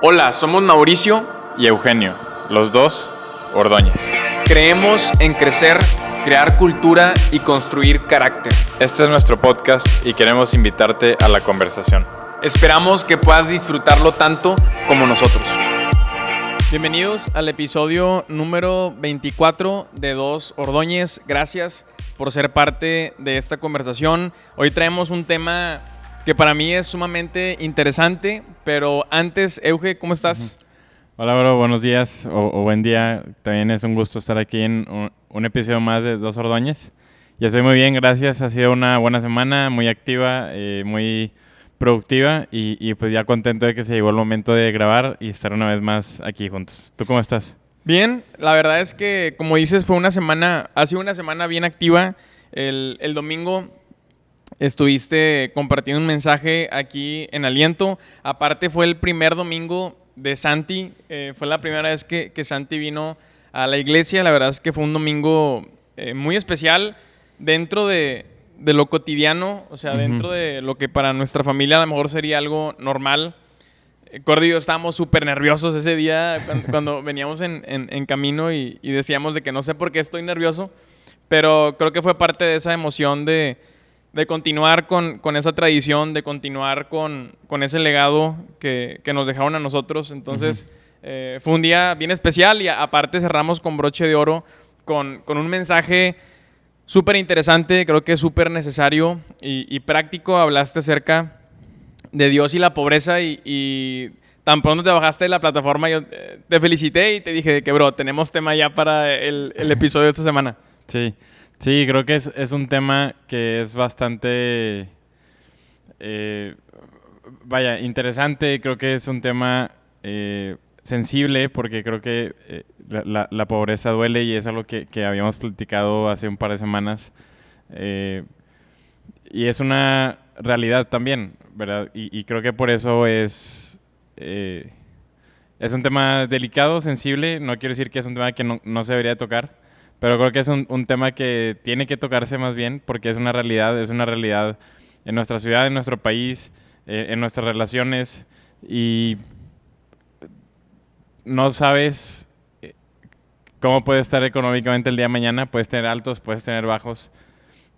Hola, somos Mauricio y Eugenio, los dos Ordóñez. Creemos en crecer, crear cultura y construir carácter. Este es nuestro podcast y queremos invitarte a la conversación. Esperamos que puedas disfrutarlo tanto como nosotros. Bienvenidos al episodio número 24 de Dos Ordóñez. Gracias por ser parte de esta conversación. Hoy traemos un tema que para mí es sumamente interesante, pero antes, Euge, ¿cómo estás? Hola, bro, buenos días o buen día. También es un gusto estar aquí en un episodio más de Dos Ordóñez. Ya estoy muy bien, gracias. Ha sido una buena semana, muy activa, muy productiva y pues ya contento de que se llegó el momento de grabar y estar una vez más aquí juntos. ¿Tú cómo estás? Bien, la verdad es que, como dices, ha sido una semana bien activa. El domingo estuviste compartiendo un mensaje aquí en Aliento. Aparte fue el primer domingo de Santi. Fue la primera vez que Santi vino a la iglesia. La verdad es que fue un domingo muy especial dentro de lo cotidiano. O sea, dentro de lo que para nuestra familia a lo mejor sería algo normal. Cordy y yo estábamos súper nerviosos ese día cuando veníamos en camino y decíamos de que no sé por qué estoy nervioso. Pero creo que fue parte de esa emoción de continuar con esa tradición, de continuar con ese legado que nos dejaron a nosotros. Entonces, fue un día bien especial y aparte cerramos con broche de oro, con un mensaje súper interesante, creo que súper necesario y práctico. Hablaste acerca de Dios y la pobreza y tan pronto te bajaste de la plataforma, yo te felicité y te dije que, bro, tenemos tema ya para el episodio de esta semana. Sí, creo que es un tema que es bastante, interesante. Creo que es un tema sensible porque creo que la pobreza duele y es algo que habíamos platicado hace un par de semanas. Y es una realidad también, ¿verdad? Y creo que por eso es un tema delicado, sensible. No quiero decir que es un tema que no se debería tocar. Pero creo que es un tema que tiene que tocarse más bien porque es una realidad en nuestra ciudad, en nuestro país, en nuestras relaciones y no sabes cómo puedes estar económicamente el día de mañana, puedes tener altos, puedes tener bajos.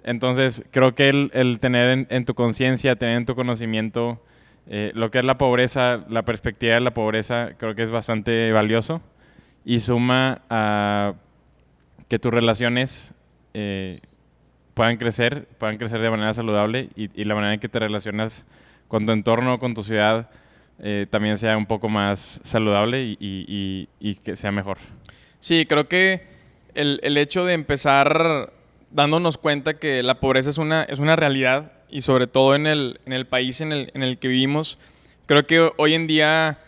Entonces creo que el tener en tu conciencia, tener en tu conocimiento lo que es la pobreza, la perspectiva de la pobreza, creo que es bastante valioso y suma a que tus relaciones puedan crecer de manera saludable y la manera en que te relacionas con tu entorno, con tu ciudad, también sea un poco más saludable y que sea mejor. Sí, creo que el hecho de empezar dándonos cuenta que la pobreza es una realidad y sobre todo en el país en el que vivimos, creo que hoy en día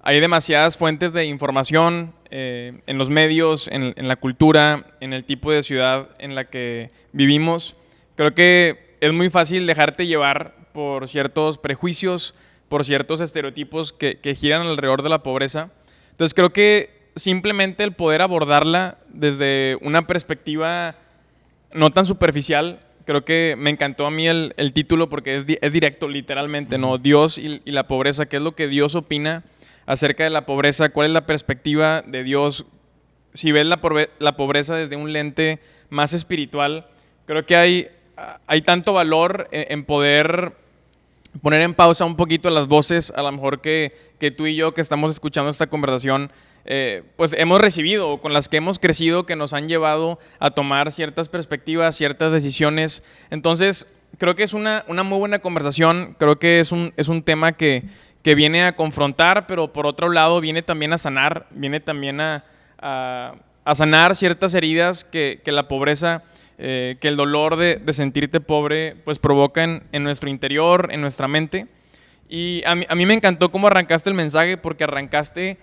hay demasiadas fuentes de información en los medios, en la cultura, en el tipo de ciudad en la que vivimos. Creo que es muy fácil dejarte llevar por ciertos prejuicios, por ciertos estereotipos que giran alrededor de la pobreza. Entonces creo que simplemente el poder abordarla desde una perspectiva no tan superficial, creo que me encantó a mí el título porque es directo literalmente, ¿no? Dios y la pobreza, ¿qué es lo que Dios opina acerca de la pobreza? ¿Cuál es la perspectiva de Dios? Si ves la pobreza desde un lente más espiritual, creo que hay tanto valor en poder poner en pausa un poquito las voces, a lo mejor que tú y yo que estamos escuchando esta conversación, pues hemos recibido o con las que hemos crecido, que nos han llevado a tomar ciertas perspectivas, ciertas decisiones. Entonces, creo que es una muy buena conversación, creo que es un tema que viene a confrontar, pero por otro lado viene también a sanar, viene también a sanar ciertas heridas que la pobreza, que el dolor de sentirte pobre, pues provoca en nuestro interior, en nuestra mente. Y a mí me encantó cómo arrancaste el mensaje, porque arrancaste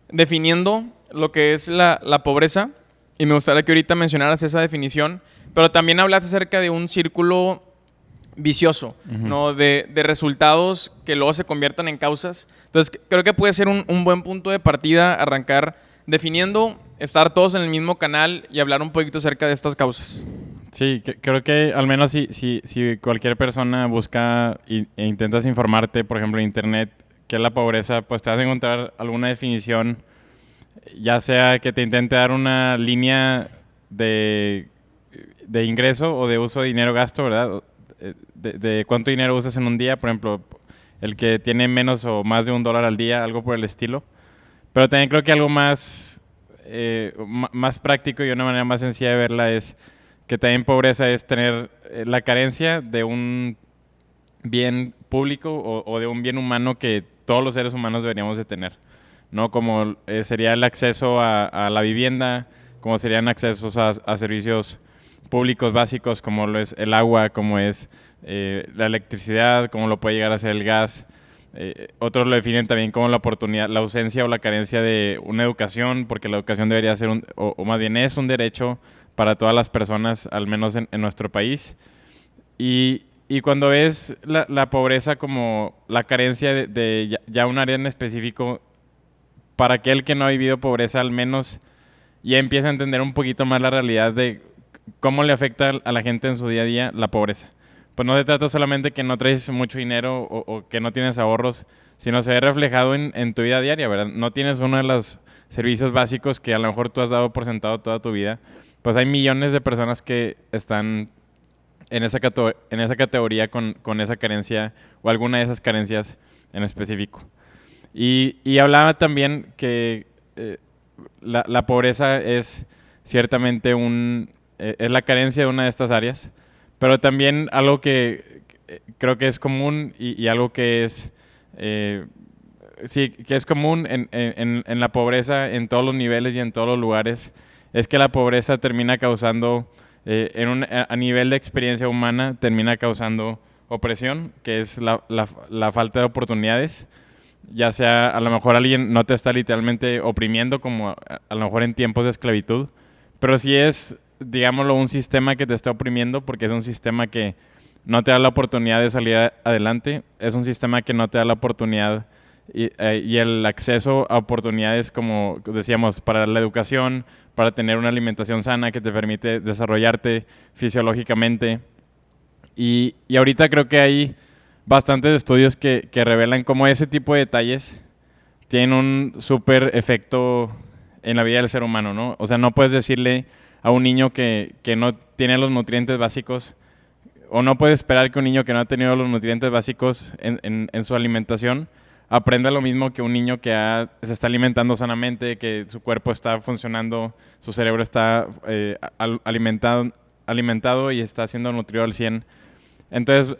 definiendo lo que es la pobreza, y me gustaría que ahorita mencionaras esa definición, pero también hablaste acerca de un círculo vicioso, ¿no? De resultados que luego se conviertan en causas. Entonces creo que puede ser un buen punto de partida arrancar definiendo, estar todos en el mismo canal y hablar un poquito acerca de estas causas. Sí, creo que al menos si cualquier persona busca e intentas informarte, por ejemplo, en internet, qué es la pobreza, pues te vas a encontrar alguna definición, ya sea que te intente dar una línea de, de ingreso o de uso de dinero-gasto, ¿verdad? De cuánto dinero usas en un día, por ejemplo, el que tiene menos o más de $1 al día, algo por el estilo. Pero también creo que algo más, más práctico y una manera más sencilla de verla es que también pobreza es tener la carencia de un bien público o de un bien humano que todos los seres humanos deberíamos de tener, ¿no? Como sería el acceso a la vivienda, como serían accesos a servicios públicos básicos como lo es el agua, como es la electricidad, como lo puede llegar a ser el gas. Otros lo definen también como la oportunidad, la ausencia o la carencia de una educación, porque la educación debería ser, o más bien es un derecho para todas las personas, al menos en nuestro país. Y cuando ves la pobreza como la carencia de ya un área en específico, para aquel que no ha vivido pobreza, al menos ya empieza a entender un poquito más la realidad de cómo le afecta a la gente en su día a día la pobreza. Pues no se trata solamente que no traes mucho dinero o que no tienes ahorros, sino se ve reflejado en tu vida diaria, ¿verdad? No tienes uno de los servicios básicos que a lo mejor tú has dado por sentado toda tu vida. Pues hay millones de personas que están en esa categoría con esa carencia o alguna de esas carencias en específico. Y hablaba también que la pobreza es ciertamente es la carencia de una de estas áreas, pero también algo que creo que es común y algo que es, sí, que es común en la pobreza en todos los niveles y en todos los lugares, es que la pobreza termina causando, a nivel de experiencia humana, termina causando opresión, que es la falta de oportunidades. Ya sea, a lo mejor alguien no te está literalmente oprimiendo como a lo mejor en tiempos de esclavitud, pero si es, digámoslo, un sistema que te está oprimiendo porque es un sistema que no te da la oportunidad de salir adelante, es un sistema que no te da la oportunidad y el acceso a oportunidades, como decíamos, para la educación, para tener una alimentación sana que te permite desarrollarte fisiológicamente. Y ahorita creo que hay bastantes estudios que revelan cómo ese tipo de detalles tienen un súper efecto en la vida del ser humano, ¿no? O sea, no puedes decirle a un niño que no tiene los nutrientes básicos, o no puedes esperar que un niño que no ha tenido los nutrientes básicos en su alimentación aprenda lo mismo que un niño que se está alimentando sanamente, que su cuerpo está funcionando, su cerebro está alimentado y está siendo nutrido al 100. Entonces,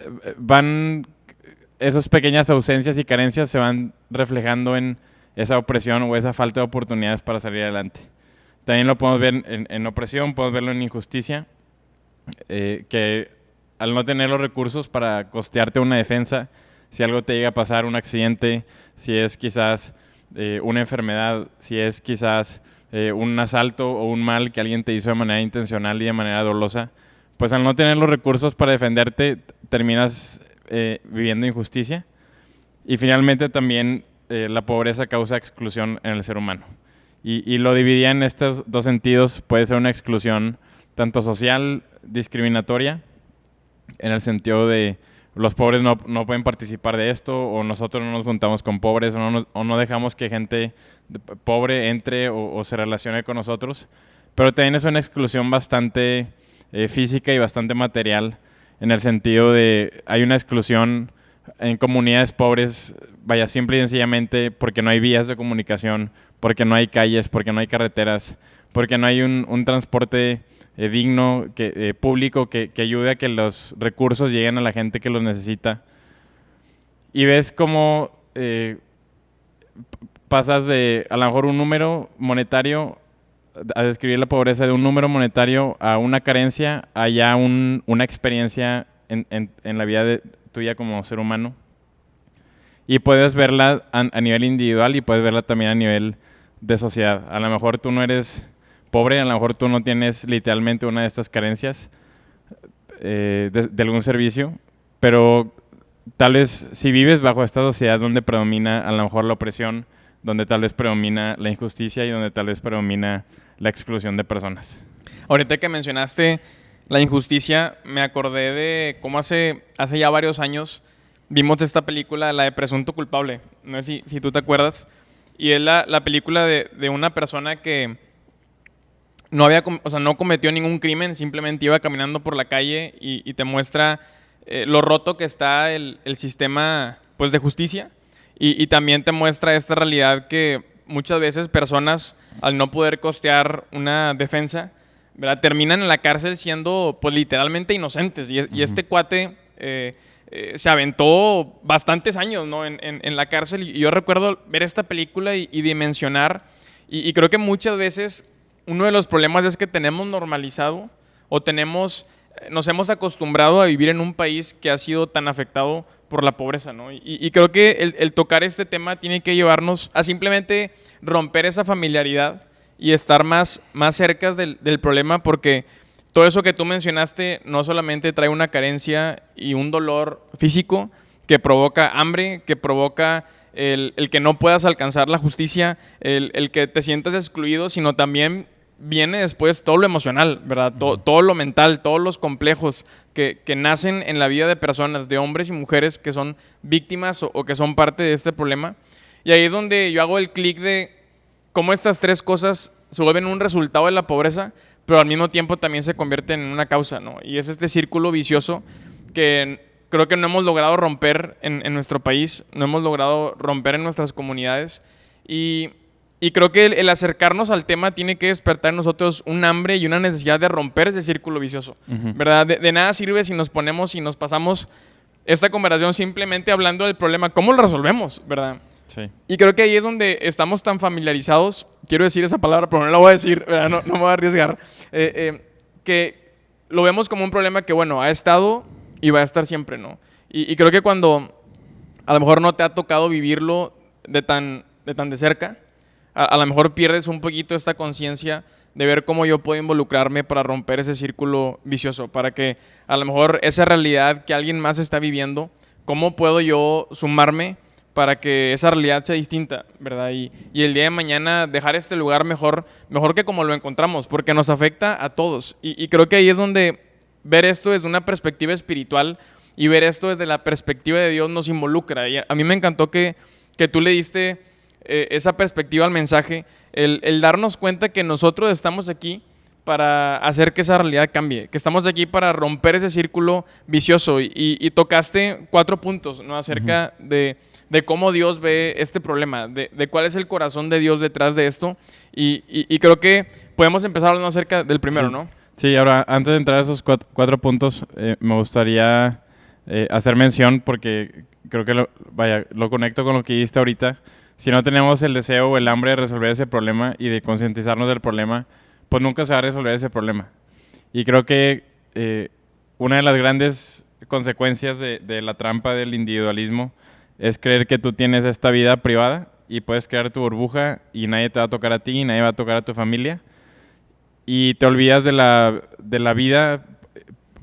esas pequeñas ausencias y carencias se van reflejando en esa opresión o esa falta de oportunidades para salir adelante. También lo podemos ver en opresión, podemos verlo en injusticia, que al no tener los recursos para costearte una defensa, si algo te llega a pasar, un accidente, si es quizás una enfermedad, si es quizás un asalto o un mal que alguien te hizo de manera intencional y de manera dolosa, pues al no tener los recursos para defenderte, terminas viviendo injusticia. Y finalmente también la pobreza causa exclusión en el ser humano. Y lo dividía en estos dos sentidos. Puede ser una exclusión tanto social, discriminatoria, en el sentido de los pobres no pueden participar de esto, o nosotros no nos juntamos con pobres, o no dejamos que gente pobre entre o se relacione con nosotros. Pero también es una exclusión bastante física y bastante material, en el sentido de hay una exclusión en comunidades pobres, vaya, simple y sencillamente porque no hay vías de comunicación, porque no hay calles, porque no hay carreteras, porque no hay un transporte digno, público, que ayude a que los recursos lleguen a la gente que los necesita. Y ves cómo pasas de a lo mejor un número monetario, a describir la pobreza de un número monetario a una carencia, a ya una experiencia en la vida tuya como ser humano. Y puedes verla a nivel individual y puedes verla también a nivel de sociedad. A lo mejor tú no eres pobre, a lo mejor tú no tienes literalmente una de estas carencias de algún servicio, pero tal vez si vives bajo esta sociedad donde predomina a lo mejor la opresión, donde tal vez predomina la injusticia y donde tal vez predomina la exclusión de personas. Ahorita que mencionaste la injusticia, me acordé de cómo hace ya varios años vimos esta película, la de Presunto Culpable. No sé si tú te acuerdas. Y es la película de una persona que no cometió ningún crimen, simplemente iba caminando por la calle y te muestra lo roto que está el sistema, pues, de justicia. Y también te muestra esta realidad que muchas veces personas, al no poder costear una defensa, ¿verdad?, terminan en la cárcel siendo, pues, literalmente inocentes. Y este cuate se aventó bastantes años, ¿no?, en la cárcel. Y yo recuerdo ver esta película y dimensionar. Y creo que muchas veces uno de los problemas es que tenemos normalizado o nos hemos acostumbrado a vivir en un país que ha sido tan afectado por la pobreza, ¿no? Y creo que el tocar este tema tiene que llevarnos a simplemente romper esa familiaridad y estar más cerca del problema, porque todo eso que tú mencionaste no solamente trae una carencia y un dolor físico que provoca hambre, que provoca el que no puedas alcanzar la justicia, el que te sientas excluido, sino también viene después todo lo emocional, ¿verdad? Todo lo mental, todos los complejos que nacen en la vida de personas, de hombres y mujeres que son víctimas o que son parte de este problema. Y ahí es donde yo hago el clic de cómo estas tres cosas se vuelven un resultado de la pobreza, pero al mismo tiempo también se convierten en una causa, ¿no? Y es este círculo vicioso que creo que no hemos logrado romper en nuestro país, no hemos logrado romper en nuestras comunidades. Y creo que el acercarnos al tema tiene que despertar en nosotros un hambre y una necesidad de romper ese círculo vicioso, ¿verdad? De nada sirve si nos ponemos y nos pasamos esta conversación simplemente hablando del problema. ¿Cómo lo resolvemos, verdad? Sí. Y creo que ahí es donde estamos tan familiarizados. Quiero decir esa palabra, pero no la voy a decir, ¿verdad? No me voy a arriesgar. Que lo vemos como un problema que, bueno, ha estado y va a estar siempre, ¿no? Y creo que cuando a lo mejor no te ha tocado vivirlo de tan de cerca, a lo mejor pierdes un poquito esta conciencia de ver cómo yo puedo involucrarme para romper ese círculo vicioso, para que a lo mejor esa realidad que alguien más está viviendo, cómo puedo yo sumarme para que esa realidad sea distinta, ¿verdad? Y el día de mañana dejar este lugar mejor que como lo encontramos, porque nos afecta a todos. Y creo que ahí es donde ver esto desde una perspectiva espiritual y ver esto desde la perspectiva de Dios nos involucra. Y a mí me encantó que tú le diste esa perspectiva al mensaje, el darnos cuenta que nosotros estamos aquí para hacer que esa realidad cambie, que estamos aquí para romper ese círculo vicioso. Y tocaste 4 puntos, ¿no?, acerca de cómo Dios ve este problema, de cuál es el corazón de Dios detrás de esto. Y creo que podemos empezar hablando acerca del primero, Sí. ¿no? Sí, ahora, antes de entrar a esos 4 puntos, me gustaría hacer mención, porque creo que lo conecto con lo que dijiste ahorita. Si no tenemos el deseo o el hambre de resolver ese problema y de concientizarnos del problema, pues nunca se va a resolver ese problema. Y creo que una de las grandes consecuencias de la trampa del individualismo es creer que tú tienes esta vida privada y puedes crear tu burbuja y nadie te va a tocar a ti y nadie va a tocar a tu familia. Y te olvidas de la vida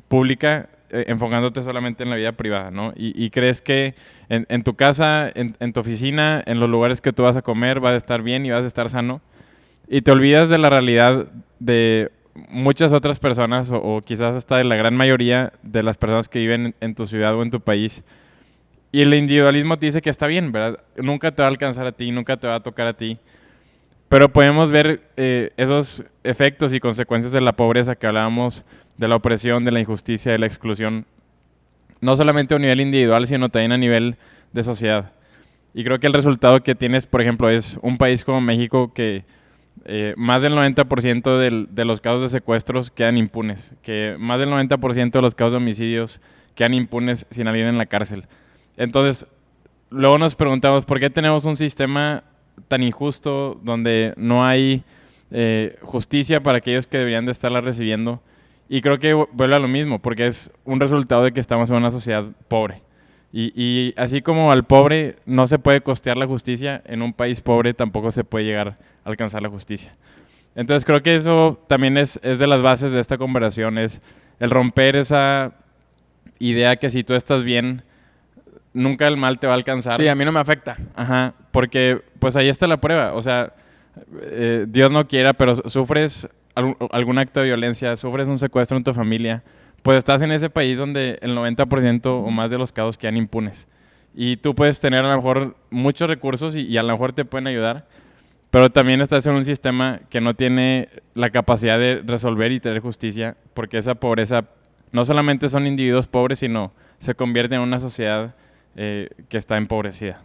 pública, enfocándote solamente en la vida privada, ¿no? Y crees que en tu casa, en tu oficina, en los lugares que tú vas a comer, vas a estar bien y vas a estar sano. Y te olvidas de la realidad de muchas otras personas, o quizás hasta de la gran mayoría de las personas que viven en tu ciudad o en tu país. Y el individualismo te dice que está bien, ¿verdad? Nunca te va a alcanzar a ti, nunca te va a tocar a ti. Pero podemos ver esos efectos y consecuencias de la pobreza que hablábamos, de la opresión, de la injusticia, de la exclusión, no solamente a nivel individual, sino también a nivel de sociedad. Y creo que el resultado que tienes, por ejemplo, es un país como México que más del 90% de los casos de secuestros quedan impunes, que más del 90% de los casos de homicidios quedan impunes sin alguien en la cárcel. Entonces, luego nos preguntamos, ¿por qué tenemos un sistema tan injusto donde no hay justicia para aquellos que deberían de estarla recibiendo? Y creo que vuelve a lo mismo, porque es un resultado de que estamos en una sociedad pobre. Y así como al pobre no se puede costear la justicia, en un país pobre tampoco se puede llegar a alcanzar la justicia. Entonces creo que eso también es de las bases de esta conversación, es el romper esa idea que si tú estás bien, nunca el mal te va a alcanzar. Sí, a mí no me afecta. Ajá, porque pues ahí está la prueba. O sea, Dios no quiera, pero sufres algún acto de violencia, sufres un secuestro en tu familia, pues estás en ese país donde el 90% o más de los casos quedan impunes. Y tú puedes tener a lo mejor muchos recursos y a lo mejor te pueden ayudar, pero también estás en un sistema que no tiene la capacidad de resolver y tener justicia, porque esa pobreza no solamente son individuos pobres, sino se convierte en una sociedad que está empobrecida.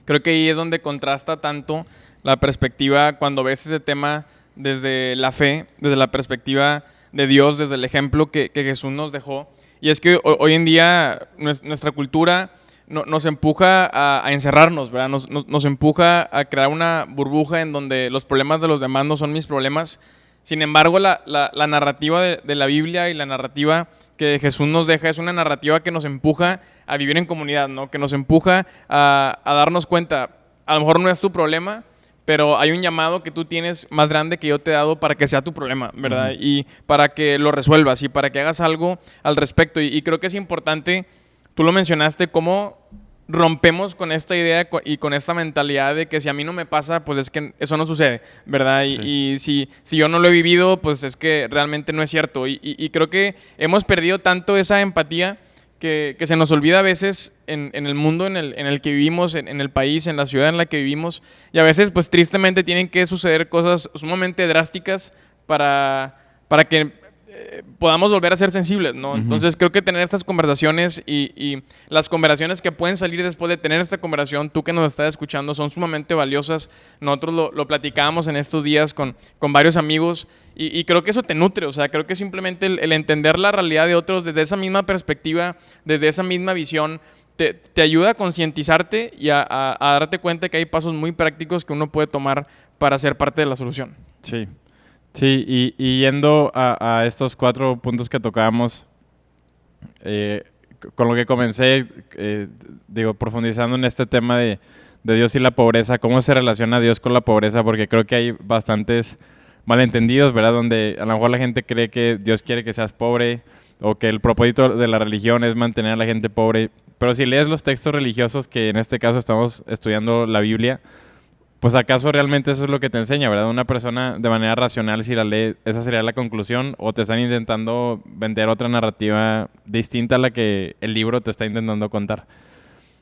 Creo que ahí es donde contrasta tanto la perspectiva cuando ves ese tema desde la fe, desde la perspectiva de Dios, desde el ejemplo que Jesús nos dejó. Y es que hoy en día nuestra cultura nos empuja a encerrarnos, ¿verdad? Nos empuja a crear una burbuja en donde los problemas de los demás no son mis problemas. Sin embargo, la narrativa de la Biblia y la narrativa que Jesús nos deja es una narrativa que nos empuja a vivir en comunidad, ¿no? Que nos empuja a darnos cuenta, a lo mejor no es tu problema, pero hay un llamado que tú tienes más grande que yo te he dado para que sea tu problema, ¿verdad? Uh-huh. Y para que lo resuelvas y para que hagas algo al respecto. Y creo que es importante, tú lo mencionaste, cómo rompemos con esta idea y con esta mentalidad de que si a mí no me pasa, pues es que eso no sucede, ¿verdad? Sí. Y si yo no lo he vivido, pues es que realmente no es cierto. Y creo que hemos perdido tanto esa empatía que se nos olvida a veces en el mundo en el que vivimos, en el país, en la ciudad en la que vivimos. Y a veces, pues tristemente, tienen que suceder cosas sumamente drásticas para que podamos volver a ser sensibles, ¿no? Uh-huh. Entonces creo que tener estas conversaciones y las conversaciones que pueden salir después de tener esta conversación, tú que nos estás escuchando, son sumamente valiosas. Nosotros lo platicábamos en estos días con varios amigos y creo que eso te nutre, o sea, creo que simplemente el entender la realidad de otros desde esa misma perspectiva, desde esa misma visión, te ayuda a concientizarte y a darte cuenta que hay pasos muy prácticos que uno puede tomar para ser parte de la solución. Sí. Sí, y yendo a estos 4 puntos que tocábamos, con lo que comencé, profundizando en este tema de Dios y la pobreza, cómo se relaciona Dios con la pobreza, porque creo que hay bastantes malentendidos, ¿verdad? Donde a lo mejor la gente cree que Dios quiere que seas pobre o que el propósito de la religión es mantener a la gente pobre, pero si lees los textos religiosos, que en este caso estamos estudiando la Biblia, pues acaso realmente eso es lo que te enseña, ¿verdad? Una persona de manera racional, si la lee, esa sería la conclusión, o te están intentando vender otra narrativa distinta a la que el libro te está intentando contar.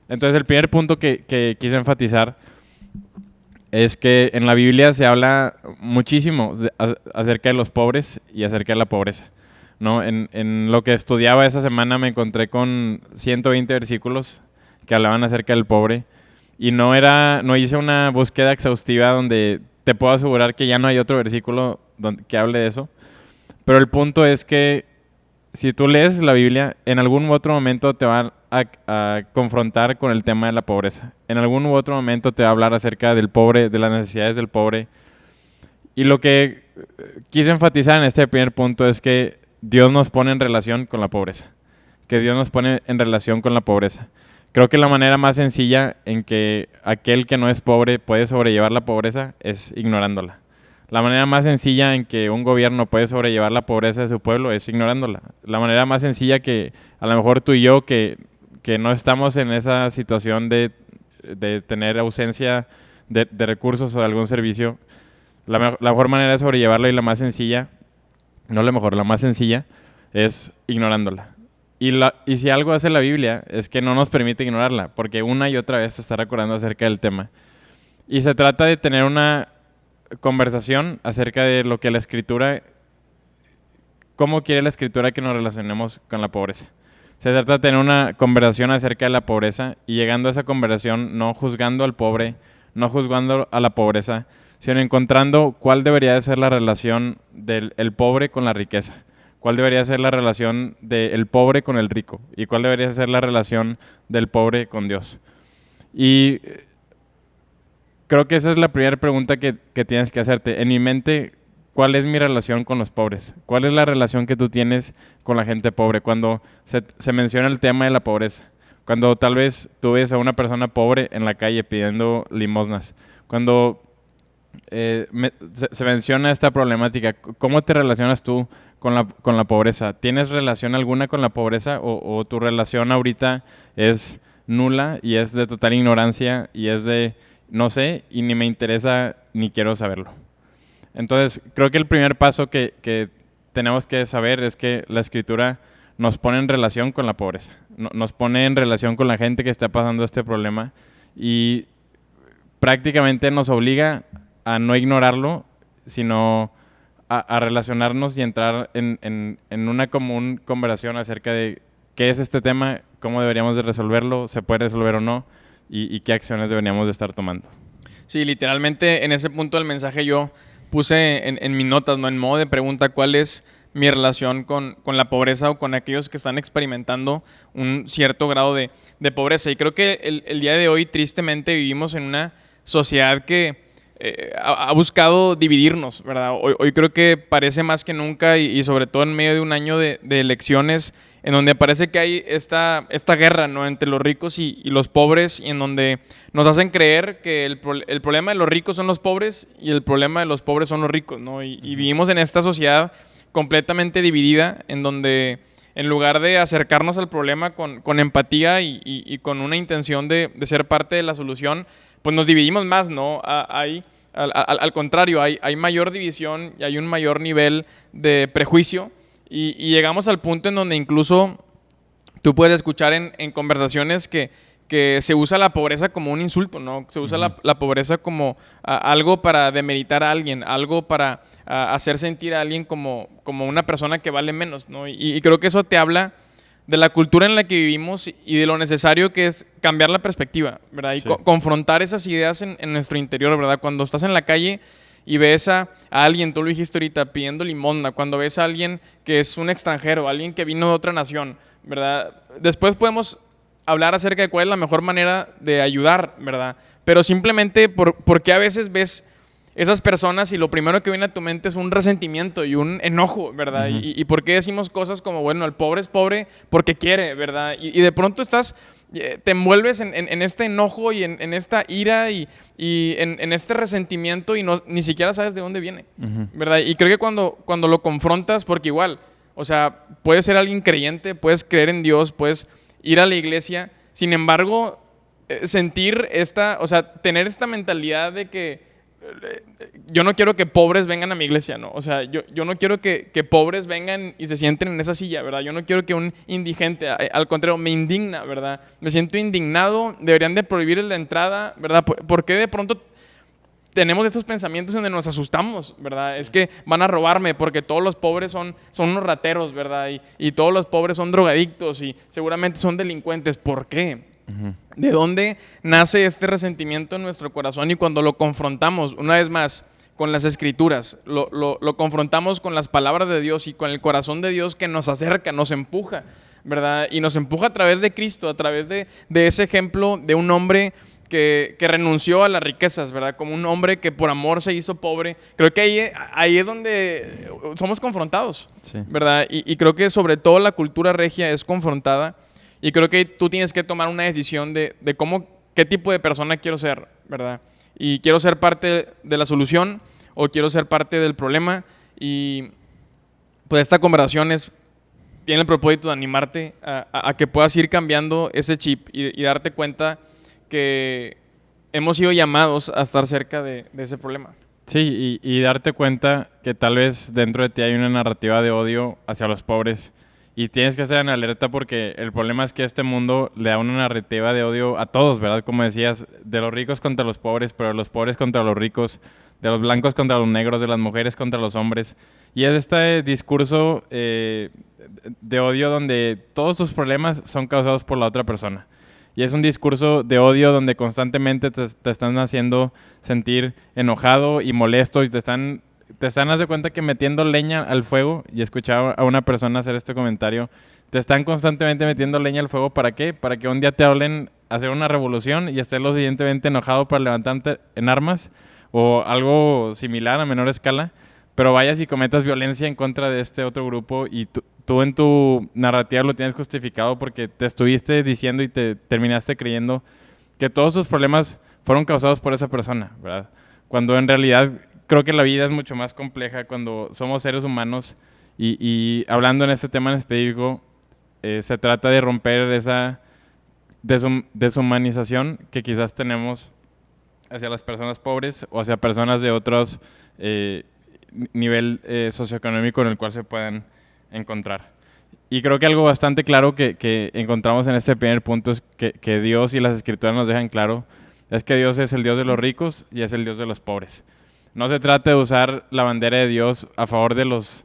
Entonces el primer punto que quise enfatizar es que en la Biblia se habla muchísimo acerca de los pobres y acerca de la pobreza, ¿no? En lo que estudiaba esa semana me encontré con 120 versículos que hablaban acerca del pobre. Y no hice una búsqueda exhaustiva donde te puedo asegurar que ya no hay otro versículo que hable de eso. Pero el punto es que si tú lees la Biblia, en algún otro momento te va a confrontar con el tema de la pobreza. En algún otro momento te va a hablar acerca del pobre, de las necesidades del pobre. Y lo que quise enfatizar en este primer punto es que Dios nos pone en relación con la pobreza. Que Dios nos pone en relación con la pobreza. Creo que la manera más sencilla en que aquel que no es pobre puede sobrellevar la pobreza es ignorándola. La manera más sencilla en que un gobierno puede sobrellevar la pobreza de su pueblo es ignorándola. La manera más sencilla que a lo mejor tú y yo que no estamos en esa situación de tener ausencia de recursos o de algún servicio, la mejor manera de sobrellevarla y la más sencilla, no la mejor, la más sencilla es ignorándola. Y si algo hace la Biblia es que no nos permite ignorarla, porque una y otra vez te está recordando acerca del tema. Y se trata de tener una conversación acerca de lo que la Escritura, cómo quiere la Escritura que nos relacionemos con la pobreza. Se trata de tener una conversación acerca de la pobreza y llegando a esa conversación no juzgando al pobre, no juzgando a la pobreza, sino encontrando cuál debería de ser la relación del pobre con la riqueza. ¿Cuál debería ser la relación del pobre con el rico? ¿Y cuál debería ser la relación del pobre con Dios? Y creo que esa es la primera pregunta que tienes que hacerte. En mi mente, ¿cuál es mi relación con los pobres? ¿Cuál es la relación que tú tienes con la gente pobre? Cuando se menciona el tema de la pobreza. Cuando tal vez tú ves a una persona pobre en la calle pidiendo limosnas. Cuando se menciona esta problemática, ¿cómo te relacionas tú con la pobreza? ¿Tienes relación alguna con la pobreza o tu relación ahorita es nula y es de total ignorancia y es de no sé y ni me interesa ni quiero saberlo? Entonces creo que el primer paso que tenemos que saber es que la Escritura nos pone en relación con la pobreza, nos pone en relación con la gente que está pasando este problema y prácticamente nos obliga a no ignorarlo, sino a relacionarnos y entrar en una común conversación acerca de qué es este tema, cómo deberíamos de resolverlo, se puede resolver o no, y qué acciones deberíamos de estar tomando. Sí, literalmente en ese punto del mensaje yo puse en mis notas, ¿no? En modo de pregunta, ¿cuál es mi relación con la pobreza o con aquellos que están experimentando un cierto grado de pobreza? Y creo que el día de hoy, tristemente, vivimos en una sociedad que ha buscado dividirnos, ¿verdad? Hoy creo que parece más que nunca y sobre todo en medio de un año de elecciones en donde parece que hay esta guerra, ¿no? Entre los ricos y los pobres, y en donde nos hacen creer que el problema de los ricos son los pobres y el problema de los pobres son los ricos, ¿no? Y vivimos en esta sociedad completamente dividida, en donde en lugar de acercarnos al problema con empatía y con una intención de ser parte de la solución, pues nos dividimos más, ¿no? Al contrario, hay mayor división y hay un mayor nivel de prejuicio. Y llegamos al punto en donde incluso tú puedes escuchar en conversaciones que se usa la pobreza como un insulto, ¿no? Se usa la pobreza como algo para demeritar a alguien, algo para hacer sentir a alguien como una persona que vale menos, ¿no? Y creo que eso te habla de la cultura en la que vivimos y de lo necesario que es cambiar la perspectiva, ¿verdad? Y Sí. confrontar esas ideas en nuestro interior, ¿verdad? Cuando estás en la calle y ves a alguien, tú lo dijiste ahorita, pidiendo limosna, cuando ves a alguien que es un extranjero, alguien que vino de otra nación, ¿verdad? Después podemos hablar acerca de cuál es la mejor manera de ayudar, ¿verdad? Pero simplemente porque a veces ves esas personas y lo primero que viene a tu mente es un resentimiento y un enojo, ¿verdad? Uh-huh. Y por qué decimos cosas como, bueno, el pobre es pobre porque quiere, ¿verdad? Y de pronto te envuelves en este enojo y en esta ira y en este resentimiento y ni siquiera sabes de dónde viene, Uh-huh. ¿verdad? Y creo que cuando lo confrontas, porque igual, o sea, puedes ser alguien creyente, puedes creer en Dios, puedes ir a la iglesia, sin embargo, tener esta mentalidad de que yo no quiero que pobres vengan a mi iglesia, ¿no? O sea, yo no quiero que pobres vengan y se sienten en esa silla, ¿verdad? Yo no quiero que un indigente, al contrario, me indigna, ¿verdad? Me siento indignado, deberían de prohibir la entrada, ¿verdad? ¿Por qué de pronto tenemos estos pensamientos donde nos asustamos, ¿verdad? Es que van a robarme porque todos los pobres son unos rateros, ¿verdad? Y todos los pobres son drogadictos y seguramente son delincuentes. ¿Por qué? Uh-huh. ¿De dónde nace este resentimiento en nuestro corazón? Y cuando lo confrontamos, una vez más, con las escrituras, lo confrontamos con las palabras de Dios y con el corazón de Dios que nos acerca, nos empuja, ¿verdad? Y nos empuja a través de Cristo, a través de ese ejemplo de un hombre que renunció a las riquezas, ¿verdad? Como un hombre que por amor se hizo pobre. Creo que ahí es donde somos confrontados, Sí. ¿verdad? Y creo que sobre todo la cultura regia es confrontada. Y creo que tú tienes que tomar una decisión de qué tipo de persona quiero ser, ¿verdad? Y quiero ser parte de la solución o quiero ser parte del problema. Y pues esta conversación tiene el propósito de animarte a que puedas ir cambiando ese chip y darte cuenta que hemos sido llamados a estar cerca de ese problema. Sí, y darte cuenta que tal vez dentro de ti hay una narrativa de odio hacia los pobres y tienes que estar en alerta porque el problema es que este mundo le da una narrativa de odio a todos, ¿verdad? Como decías, de los ricos contra los pobres, pero de los pobres contra los ricos, de los blancos contra los negros, de las mujeres contra los hombres. Y es este discurso de odio donde todos tus problemas son causados por la otra persona. Y es un discurso de odio donde constantemente te están haciendo sentir enojado y molesto y te están haz de cuenta que metiendo leña al fuego, y escuchaba a una persona hacer este comentario, te están constantemente metiendo leña al fuego, ¿para qué? Para que un día te hablen hacer una revolución y estés lo siguientemente enojado para levantarte en armas o algo similar a menor escala, pero vayas y cometas violencia en contra de este otro grupo y tú en tu narrativa lo tienes justificado porque te estuviste diciendo y te terminaste creyendo que todos tus problemas fueron causados por esa persona, ¿verdad? Cuando en realidad creo que la vida es mucho más compleja cuando somos seres humanos y hablando en este tema en específico, se trata de romper esa deshumanización que quizás tenemos hacia las personas pobres o hacia personas de otros nivel socioeconómico en el cual se puedan encontrar. Y creo que algo bastante claro que encontramos en este primer punto es que Dios y las Escrituras nos dejan claro, es que Dios es el Dios de los ricos y es el Dios de los pobres. No se trata de usar la bandera de Dios a favor de los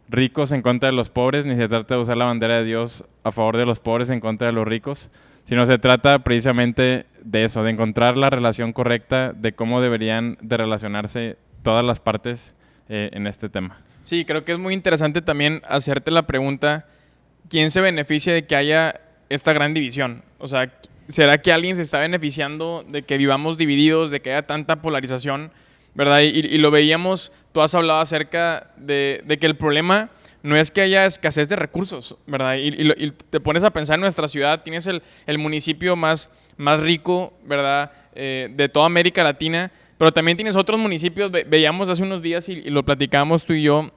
ricos en contra de los pobres, ni se trata de usar la bandera de Dios a favor de los pobres en contra de los ricos, sino se trata precisamente de eso, de encontrar la relación correcta de cómo deberían de relacionarse todas las partes en este tema. Sí, creo que es muy interesante también hacerte la pregunta, ¿quién se beneficia de que haya esta gran división? O sea, ¿será que alguien se está beneficiando de que vivamos divididos, de que haya tanta polarización, ¿verdad? Y lo veíamos, tú has hablado acerca de que el problema no es que haya escasez de recursos, ¿verdad? Y te pones a pensar en nuestra ciudad, tienes el municipio más rico, ¿verdad? De toda América Latina, pero también tienes otros municipios, veíamos hace unos días y lo platicábamos tú y yo,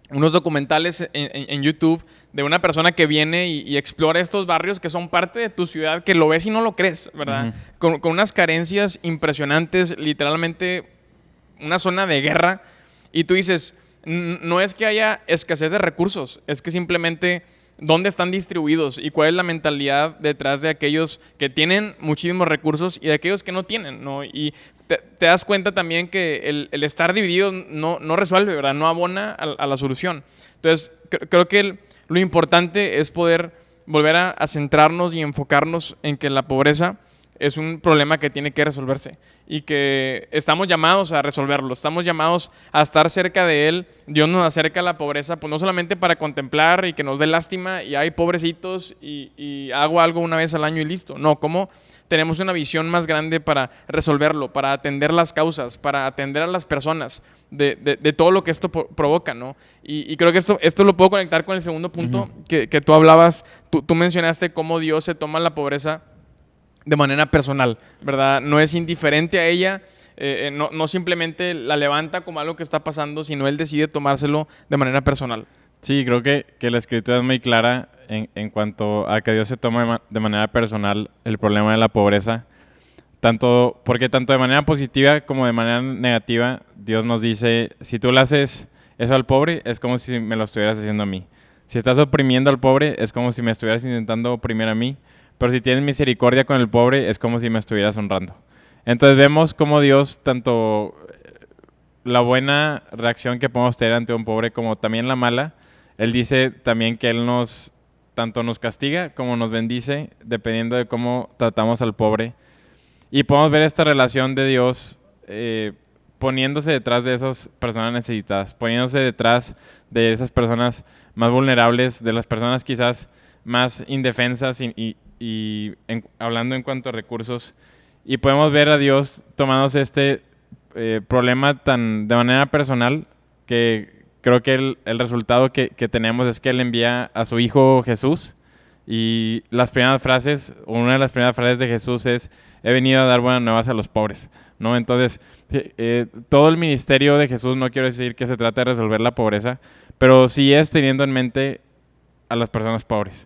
unos documentales en YouTube de una persona que viene y explora estos barrios que son parte de tu ciudad, que lo ves y no lo crees, ¿verdad? Con unas carencias impresionantes, literalmente una zona de guerra, y tú dices, no es que haya escasez de recursos, es que simplemente dónde están distribuidos y cuál es la mentalidad detrás de aquellos que tienen muchísimos recursos y de aquellos que no tienen, ¿no? Y te das cuenta también que el estar dividido no resuelve, ¿verdad? No abona a la solución. Entonces, creo que lo importante es poder volver a centrarnos y enfocarnos en que la pobreza es un problema que tiene que resolverse y que estamos llamados a resolverlo, estamos llamados a estar cerca de él. Dios nos acerca a la pobreza, pues no solamente para contemplar y que nos dé lástima y hay pobrecitos y hago algo una vez al año y listo. No, como tenemos una visión más grande para resolverlo, para atender las causas, para atender a las personas de todo lo que esto provoca, ¿no? Y creo que esto lo puedo conectar con el segundo punto que tú hablabas. Tú mencionaste cómo Dios se toma la pobreza de manera personal, ¿verdad? No es indiferente a ella, no simplemente la levanta como algo que está pasando, sino él decide tomárselo de manera personal. Sí, creo que la Escritura es muy clara en cuanto a que Dios se toma de manera personal el problema de la pobreza, porque tanto de manera positiva como de manera negativa, Dios nos dice, si tú le haces eso al pobre, es como si me lo estuvieras haciendo a mí. Si estás oprimiendo al pobre, es como si me estuvieras intentando oprimir a mí. Pero si tienes misericordia con el pobre, es como si me estuvieras honrando. Entonces vemos cómo Dios, tanto la buena reacción que podemos tener ante un pobre como también la mala, Él dice también que Él tanto nos castiga como nos bendice, dependiendo de cómo tratamos al pobre. Y podemos ver esta relación de Dios poniéndose detrás de esas personas necesitadas, poniéndose detrás de esas personas más vulnerables, de las personas quizás más indefensas hablando en cuanto a recursos, y podemos ver a Dios tomándose este problema de manera personal, que creo que el resultado que tenemos es que Él envía a su Hijo Jesús, y una de las primeras frases de Jesús es, he venido a dar buenas nuevas a los pobres, ¿no? Entonces, todo el ministerio de Jesús, no quiero decir que se trata de resolver la pobreza, pero sí es teniendo en mente a las personas pobres.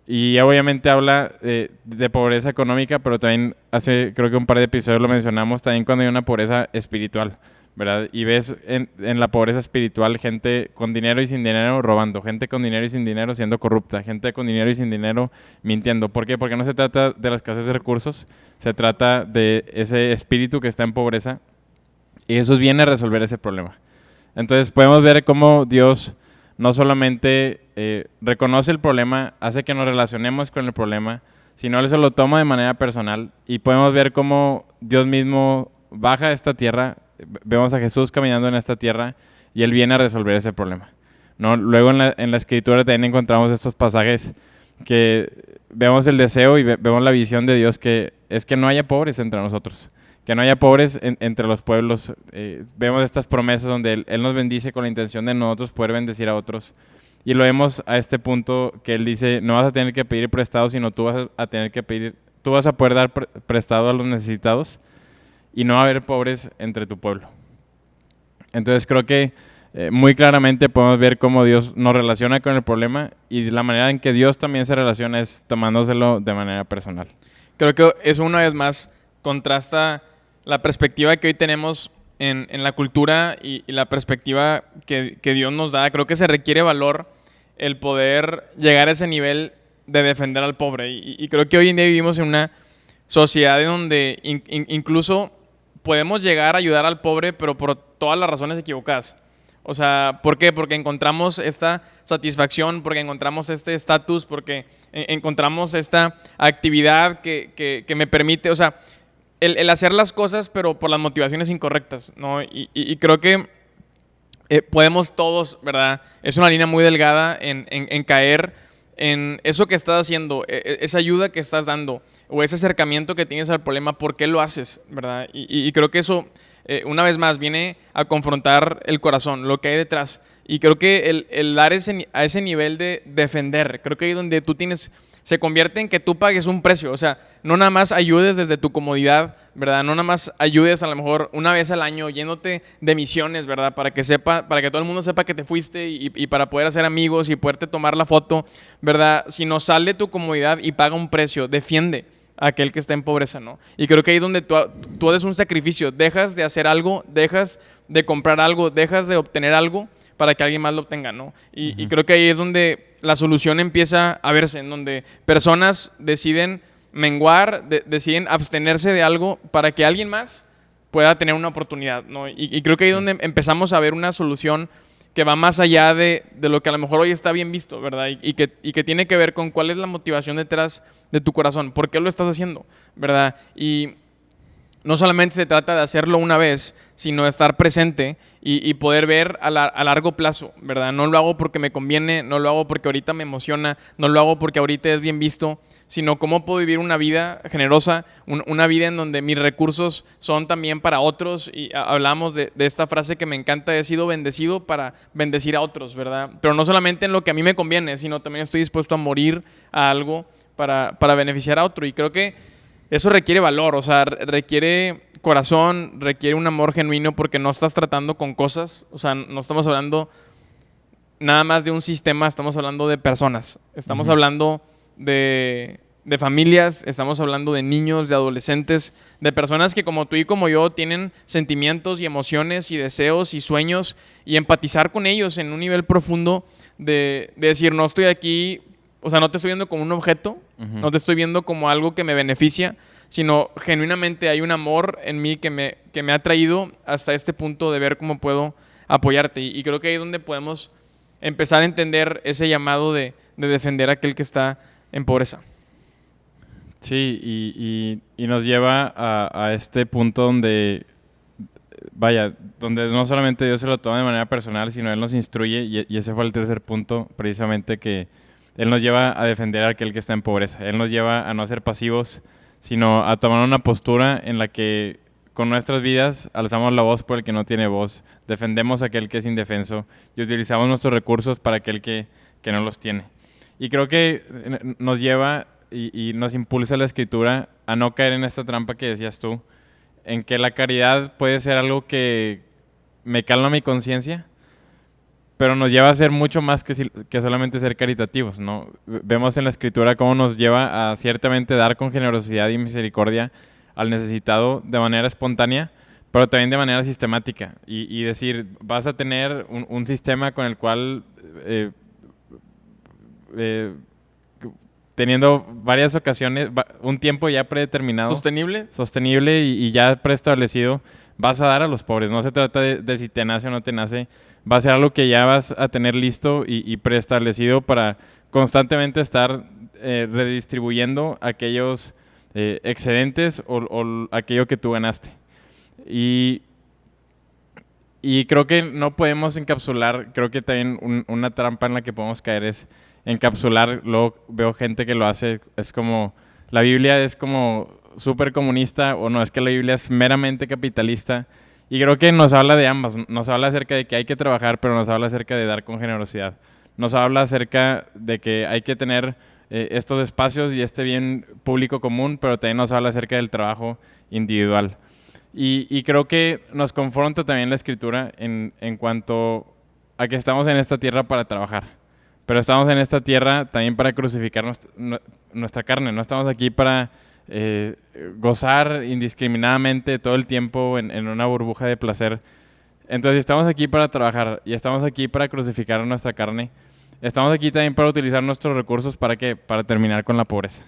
Y obviamente habla de pobreza económica, pero también creo que un par de episodios lo mencionamos, también cuando hay una pobreza espiritual, ¿verdad? Y ves en la pobreza espiritual gente con dinero y sin dinero robando, gente con dinero y sin dinero siendo corrupta, gente con dinero y sin dinero mintiendo. ¿Por qué? Porque no se trata de la escasez de recursos, se trata de ese espíritu que está en pobreza, y Jesús viene a resolver ese problema. Entonces podemos ver cómo Dios no solamente reconoce el problema, hace que nos relacionemos con el problema, sino Él se lo toma de manera personal, y podemos ver cómo Dios mismo baja a esta tierra. Vemos a Jesús caminando en esta tierra y Él viene a resolver ese problema, ¿no? Luego en la Escritura también encontramos estos pasajes que vemos el deseo y vemos la visión de Dios, que es que no haya pobres entre nosotros, que no haya pobres entre los pueblos. Vemos estas promesas donde Él nos bendice con la intención de nosotros poder bendecir a otros. Y lo vemos a este punto que Él dice, no vas a tener que pedir prestado, sino tú vas a poder dar prestado a los necesitados, y no va a haber pobres entre tu pueblo. Entonces creo que muy claramente podemos ver cómo Dios nos relaciona con el problema, y la manera en que Dios también se relaciona es tomándoselo de manera personal. Creo que eso una vez más contrasta la perspectiva que hoy tenemos en la cultura y la perspectiva que Dios nos da. Creo que se requiere valor el poder llegar a ese nivel de defender al pobre. Y creo que hoy en día vivimos en una sociedad en donde incluso podemos llegar a ayudar al pobre, pero por todas las razones equivocadas. O sea, ¿por qué? Porque encontramos esta satisfacción, porque encontramos este estatus, porque encontramos esta actividad que me permite, o sea, el hacer las cosas, pero por las motivaciones incorrectas, ¿no? Y creo que podemos todos, ¿verdad? Es una línea muy delgada en caer en eso que estás haciendo, esa ayuda que estás dando o ese acercamiento que tienes al problema, ¿por qué lo haces, ¿verdad? Y creo que eso, una vez más, viene a confrontar el corazón, lo que hay detrás. Y creo que el dar a ese nivel de defender, creo que ahí donde tú tienes, se convierte en que tú pagues un precio. O sea, no nada más ayudes desde tu comodidad, ¿verdad? No nada más ayudes a lo mejor una vez al año yéndote de misiones, ¿verdad? Para que todo el mundo sepa que te fuiste y para poder hacer amigos y poderte tomar la foto, ¿verdad? Sino sal de tu comodidad y paga un precio, defiende a aquel que está en pobreza, ¿no? Y creo que ahí es donde tú haces un sacrificio, dejas de hacer algo, dejas de comprar algo, dejas de obtener algo para que alguien más lo obtenga, ¿no? Y creo que ahí es donde la solución empieza a verse, en donde personas deciden menguar, deciden abstenerse de algo para que alguien más pueda tener una oportunidad, ¿no? Y creo que ahí es donde empezamos a ver una solución que va más allá de lo que a lo mejor hoy está bien visto, ¿verdad? Y que tiene que ver con cuál es la motivación detrás de tu corazón, por qué lo estás haciendo, ¿verdad? Y no solamente se trata de hacerlo una vez, sino de estar presente y poder ver a largo plazo, ¿verdad? No lo hago porque me conviene, no lo hago porque ahorita me emociona, no lo hago porque ahorita es bien visto, sino cómo puedo vivir una vida generosa, una vida en donde mis recursos son también para otros. Y hablamos de esta frase que me encanta: he sido bendecido para bendecir a otros, ¿verdad? Pero no solamente en lo que a mí me conviene, sino también estoy dispuesto a morir a algo para beneficiar a otro. Y creo que eso requiere valor, o sea, requiere corazón, requiere un amor genuino, porque no estás tratando con cosas, o sea, no estamos hablando nada más de un sistema, estamos hablando de personas, estamos hablando de familias, estamos hablando de niños, de adolescentes, de personas que como tú y como yo tienen sentimientos y emociones y deseos y sueños, y empatizar con ellos en un nivel profundo de decir, no estoy aquí, o sea, no te estoy viendo como un objeto, no te estoy viendo como algo que me beneficia, sino genuinamente hay un amor en mí que me ha traído hasta este punto de ver cómo puedo apoyarte. Y creo que ahí es donde podemos empezar a entender ese llamado de defender a aquel que está en pobreza. Sí, y nos lleva a este punto donde, vaya, donde no solamente Dios se lo toma de manera personal, sino Él nos instruye, y ese fue el tercer punto, precisamente, que Él nos lleva a defender a aquel que está en pobreza. Él nos lleva a no ser pasivos, sino a tomar una postura en la que con nuestras vidas alzamos la voz por el que no tiene voz, defendemos a aquel que es indefenso y utilizamos nuestros recursos para aquel que no los tiene. Y creo que nos lleva y nos impulsa la Escritura a no caer en esta trampa que decías tú, en que la caridad puede ser algo que me calma mi conciencia, pero nos lleva a ser mucho más que solamente ser caritativos, ¿no? Vemos en la Escritura cómo nos lleva a ciertamente dar con generosidad y misericordia al necesitado de manera espontánea, pero también de manera sistemática. Y decir, vas a tener un sistema con el cual, teniendo varias ocasiones, un tiempo ya predeterminado. Sostenible y ya preestablecido, vas a dar a los pobres. No se trata de si te nace o no te nace. Va a ser algo que ya vas a tener listo y preestablecido para constantemente estar redistribuyendo aquellos excedentes o aquello que tú ganaste. Y creo que no podemos encapsular, creo que también una trampa en la que podemos caer es encapsular. Luego veo gente que lo hace, es como, la Biblia es como súper comunista, o no, es que la Biblia es meramente capitalista. Y creo que nos habla de ambas. Nos habla acerca de que hay que trabajar, pero nos habla acerca de dar con generosidad. Nos habla acerca de que hay que tener estos espacios y este bien público común, pero también nos habla acerca del trabajo individual. Y creo que nos confronta también la Escritura en cuanto a que estamos en esta tierra para trabajar, pero estamos en esta tierra también para crucificar nuestra carne. No estamos aquí para gozar indiscriminadamente todo el tiempo en una burbuja de placer. Entonces, estamos aquí para trabajar y estamos aquí para crucificar nuestra carne. estamos aquí también para utilizar nuestros recursos para ¿qué? Para terminar con la pobreza.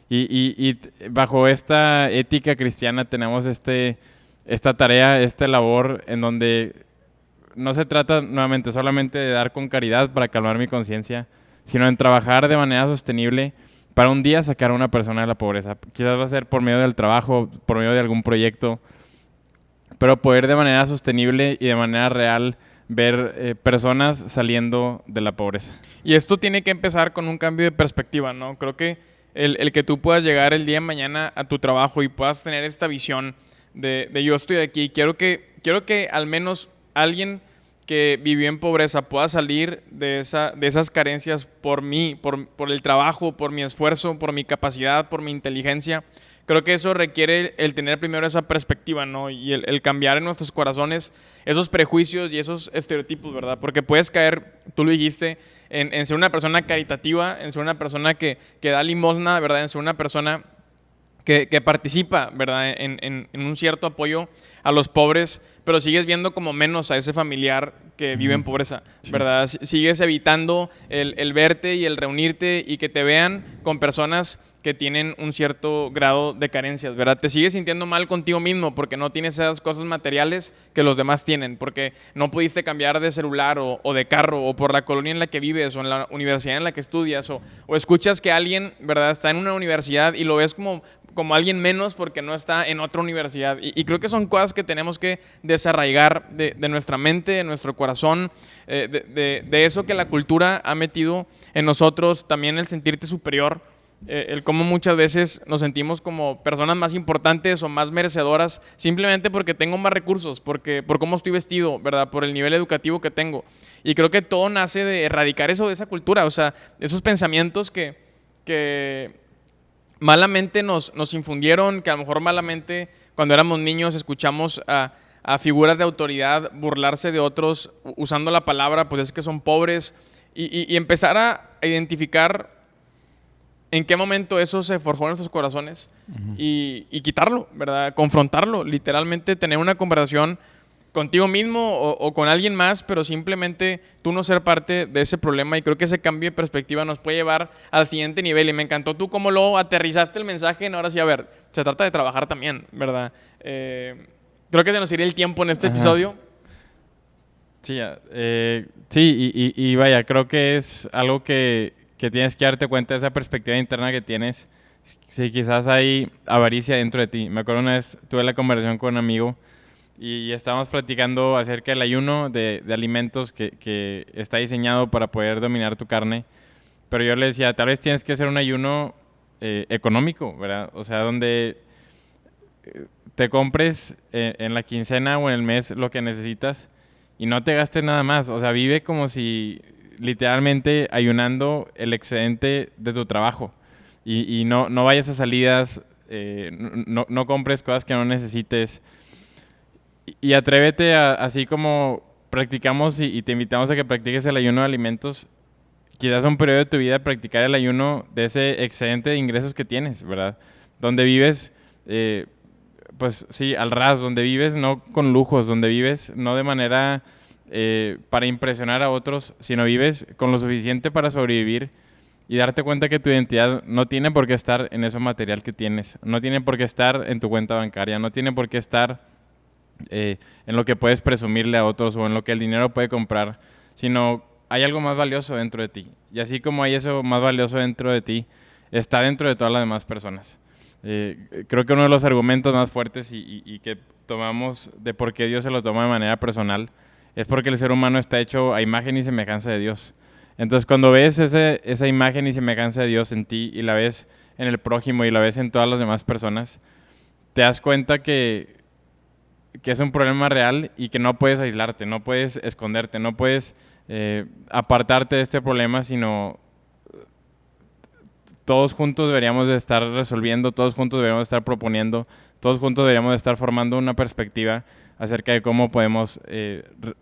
Y bajo esta ética cristiana tenemos esta tarea, esta labor en donde no se trata nuevamente solamente de dar con caridad para calmar mi conciencia, sino en trabajar de manera sostenible para un día sacar a una persona de la pobreza. Quizás va a ser por medio del trabajo, por medio de algún proyecto, pero poder de manera sostenible y de manera real ver personas saliendo de la pobreza. Y esto tiene que empezar con un cambio de perspectiva, ¿no? Creo que el que tú puedas llegar el día de mañana a tu trabajo y puedas tener esta visión de yo estoy aquí, quiero que al menos alguien que vivió en pobreza pueda salir de esas carencias por mí, por el trabajo, por mi esfuerzo, por mi capacidad, por mi inteligencia. Creo que eso requiere el tener primero esa perspectiva, ¿no? Y el cambiar en nuestros corazones esos prejuicios y esos estereotipos, ¿verdad? Porque puedes caer, tú lo dijiste, en ser una persona caritativa, en ser una persona que da limosna, ¿verdad? En ser una persona que participa, ¿verdad? En un cierto apoyo a los pobres, pero sigues viendo como menos a ese familiar que vive en pobreza, ¿verdad? Sigues evitando el verte y el reunirte y que te vean con personas que tienen un cierto grado de carencias, ¿verdad? Te sigues sintiendo mal contigo mismo porque no tienes esas cosas materiales que los demás tienen, porque no pudiste cambiar de celular o de carro o por la colonia en la que vives o en la universidad en la que estudias o escuchas que alguien, ¿verdad? Está en una universidad y lo ves como alguien menos porque no está en otra universidad. Y creo que son cosas que tenemos que desarraigar de nuestra mente, de nuestro corazón, de eso que la cultura ha metido en nosotros, también el sentirte superior, el cómo muchas veces nos sentimos como personas más importantes o más merecedoras simplemente porque tengo más recursos, por cómo estoy vestido, ¿verdad? Por el nivel educativo que tengo. Y creo que todo nace de erradicar eso de esa cultura, o sea, esos pensamientos que malamente nos infundieron, que a lo mejor malamente cuando éramos niños escuchamos a figuras de autoridad burlarse de otros usando la palabra, pues es que son pobres, y empezar a identificar en qué momento eso se forjó en nuestros corazones y quitarlo, ¿verdad? Confrontarlo, literalmente tener una conversación contigo mismo o con alguien más, pero simplemente tú no ser parte de ese problema, y creo que ese cambio de perspectiva nos puede llevar al siguiente nivel. Y me encantó tú cómo lo aterrizaste el mensaje. Ahora sí, a ver, se trata de trabajar también, ¿verdad? Creo que se nos iría el tiempo en este episodio. Sí, sí, y vaya, creo que es algo que tienes que darte cuenta de esa perspectiva interna que tienes. Si quizás hay avaricia dentro de ti. Me acuerdo una vez tuve la conversación con un amigo y estábamos platicando acerca del ayuno de alimentos que está diseñado para poder dominar tu carne. Pero yo le decía, tal vez tienes que hacer un ayuno económico, ¿verdad? O sea, donde te compres en la quincena o en el mes lo que necesitas y no te gastes nada más. O sea, vive como si literalmente ayunando el excedente de tu trabajo. Y no vayas a salidas, no compres cosas que no necesites. Y atrévete así como practicamos y te invitamos a que practiques el ayuno de alimentos, quizás un periodo de tu vida practicar el ayuno de ese excedente de ingresos que tienes, ¿verdad? Donde vives, pues sí, al ras, donde vives no con lujos, donde vives no de manera para impresionar a otros, sino vives con lo suficiente para sobrevivir y darte cuenta que tu identidad no tiene por qué estar en ese material que tienes, no tiene por qué estar en tu cuenta bancaria, no tiene por qué estar en lo que puedes presumirle a otros o en lo que el dinero puede comprar, sino hay algo más valioso dentro de ti. Y así como hay eso más valioso dentro de ti, está dentro de todas las demás personas. Creo que uno de los argumentos más fuertes y que tomamos de por qué Dios se lo toma de manera personal es porque el ser humano está hecho a imagen y semejanza de Dios. Entonces, cuando ves esa imagen y semejanza de Dios en ti y la ves en el prójimo y la ves en todas las demás personas, te das cuenta que es un problema real y que no puedes aislarte, no puedes esconderte, no puedes apartarte de este problema, sino todos juntos deberíamos de estar resolviendo, todos juntos deberíamos de estar proponiendo, todos juntos deberíamos de estar formando una perspectiva acerca de cómo podemos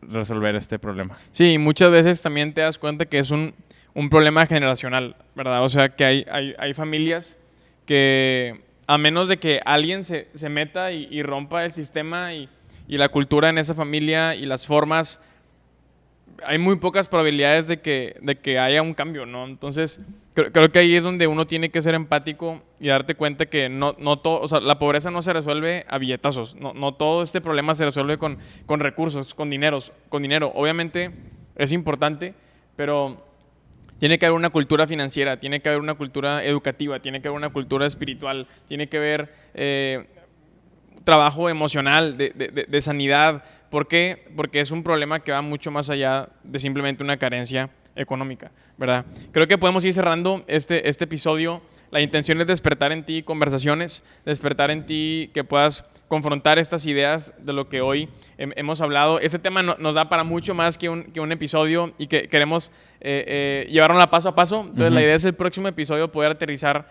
resolver este problema. Sí, muchas veces también te das cuenta que es un problema generacional, ¿verdad? O sea, que hay familias que a menos de que alguien se meta y rompa el sistema y la cultura en esa familia y las formas, hay muy pocas probabilidades de que haya un cambio, ¿no? Entonces, creo que ahí es donde uno tiene que ser empático y darte cuenta que no todo, o sea, la pobreza no se resuelve a billetazos, no todo este problema se resuelve con recursos, con dinero. Obviamente es importante, pero tiene que haber una cultura financiera, tiene que haber una cultura educativa, tiene que haber una cultura espiritual, tiene que haber trabajo emocional, de sanidad. ¿Por qué? Porque es un problema que va mucho más allá de simplemente una carencia económica, ¿verdad? Creo que podemos ir cerrando este episodio. La intención es despertar en ti conversaciones, despertar en ti que puedas confrontar estas ideas de lo que hoy hemos hablado. Este tema nos da para mucho más que un episodio y que queremos llevarlo paso a paso. Entonces, la idea es el próximo episodio poder aterrizar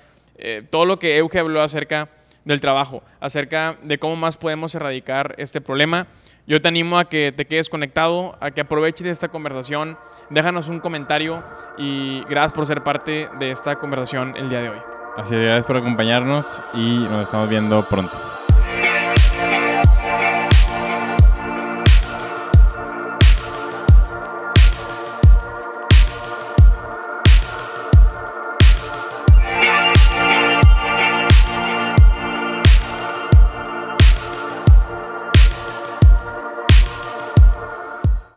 todo lo que Euge habló acerca del trabajo, acerca de cómo más podemos erradicar este problema. Yo te animo a que te quedes conectado, a que aproveches esta conversación, déjanos un comentario y gracias por ser parte de esta conversación el día de hoy. Así es, gracias por acompañarnos y nos estamos viendo pronto.